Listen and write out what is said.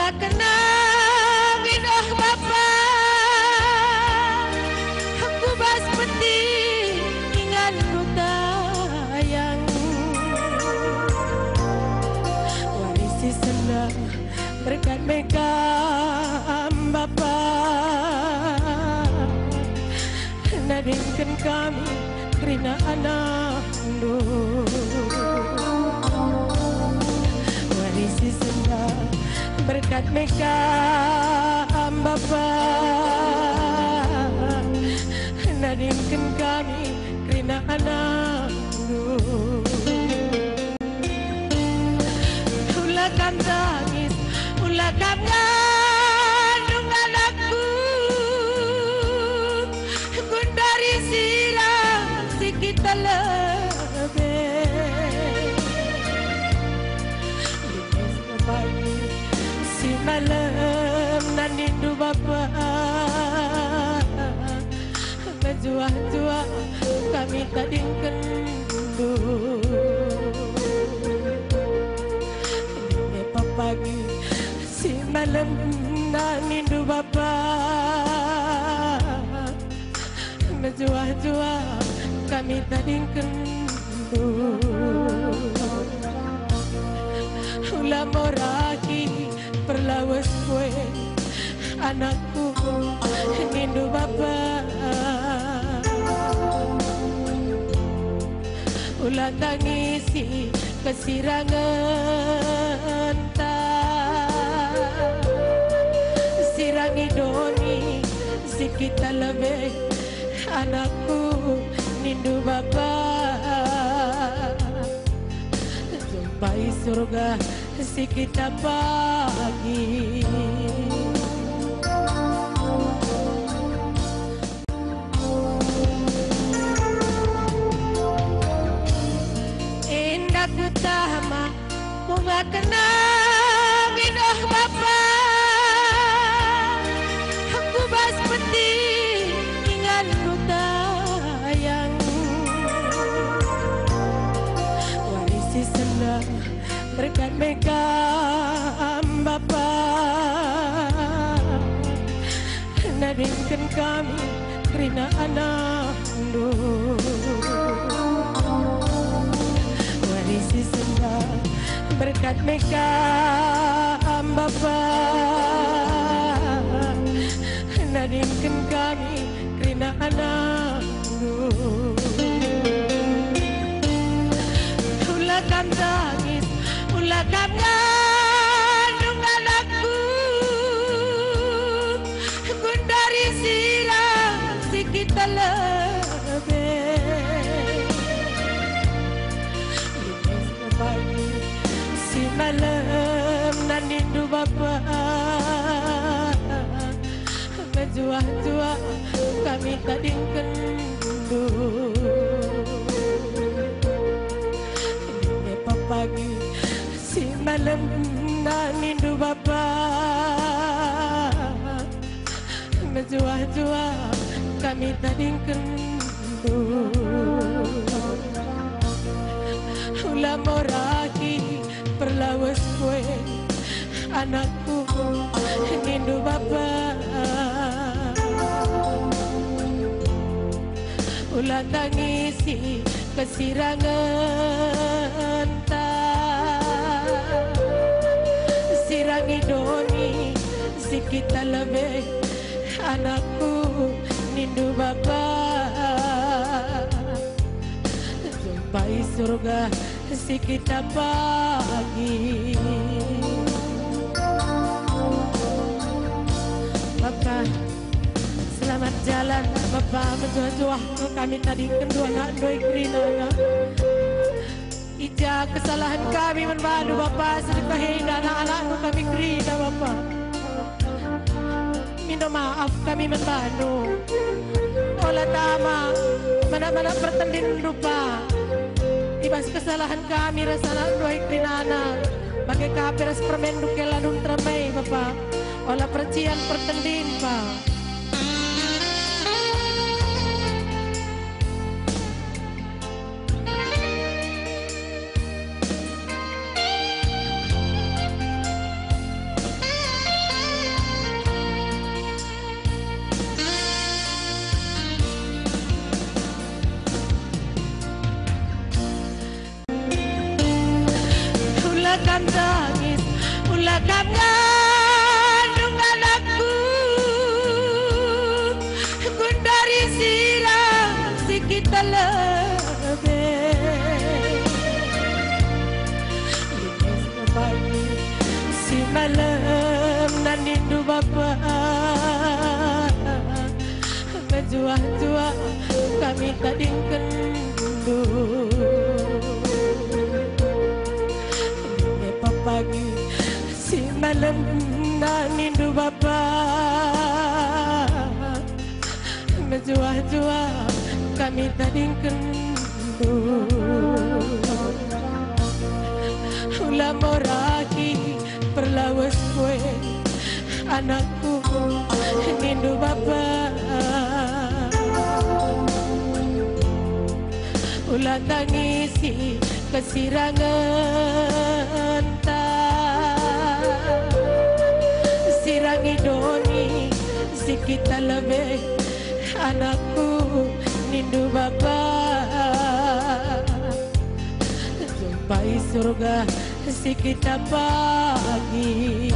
bunga kenang indah Bapa, aku bas peti ingat luka yang warisi senang berkat mereka Bapa, nadingkan kami kerana anak warisi senang berkat mereka Bapa, nadingkan kami kerana anak ulakan tangis, ulakan ngandung anakku, gundari siram sikit lebih. Limas pagi si malam nanindu Bapa, menjuah-juah kami tadingkan pagi si malam nanindu Bapa, menjuah-juah kami tadingkan ulah moraki perlawas kue anakku nindu Bapa, ulah tangisi kesirangan sirangi doni sikit lebih anakku nindu Bapa, jumpai surga sikit pagi. Indah utama bunga kenang indah Bapa, aku bas peti ingat luka yang warisi senang berkat mereka Bapa, nadingkan kami kerana anak warisi senang berkat mereka Bapa, nadingkan kami kerana anak ulakan tangis, ulakan ngandung anakku, gundari siram sikit lebih. Limas pagi si malam nanindu Bapa, menjuah-juah kami tadingkan pagi si malam nanindu Bapa, menjuah-juah kami tadingkan ulah moraki perlawas kue anakku nindu Bapa, ulah tangisi kesirangan sirangi doni sikit lebih anakku nindu Bapa, jumpai surga sikit pagi. Bapa selamat jalan Bapa, menjuah-juah kami tadi kedua nak doi kerina ija kesalahan kami menbantu Bapa, sedekahin anak-anak kami kerina Bapa, minta maaf kami membantu olah tama mana-mana pertandin lupa ibas kesalahan kami rasa nak doi kerina anak bagai kaperas permen dukelanun teramai Bapa, olah percian pertandin Pak. tangis ulah ngandung anakku gundari silang si kita lebih linis pagi si malam nanindu bapa menjuah-juah kami tading kendu pagi si malam nanindu bapa menjuah-juah kami tading kendu ulah moraki perlawas kue anakku nindu bapa ulah tangisi kesirangan sirangi doni si kita lebih anakku nindu bapa jumpai surga si kita pagi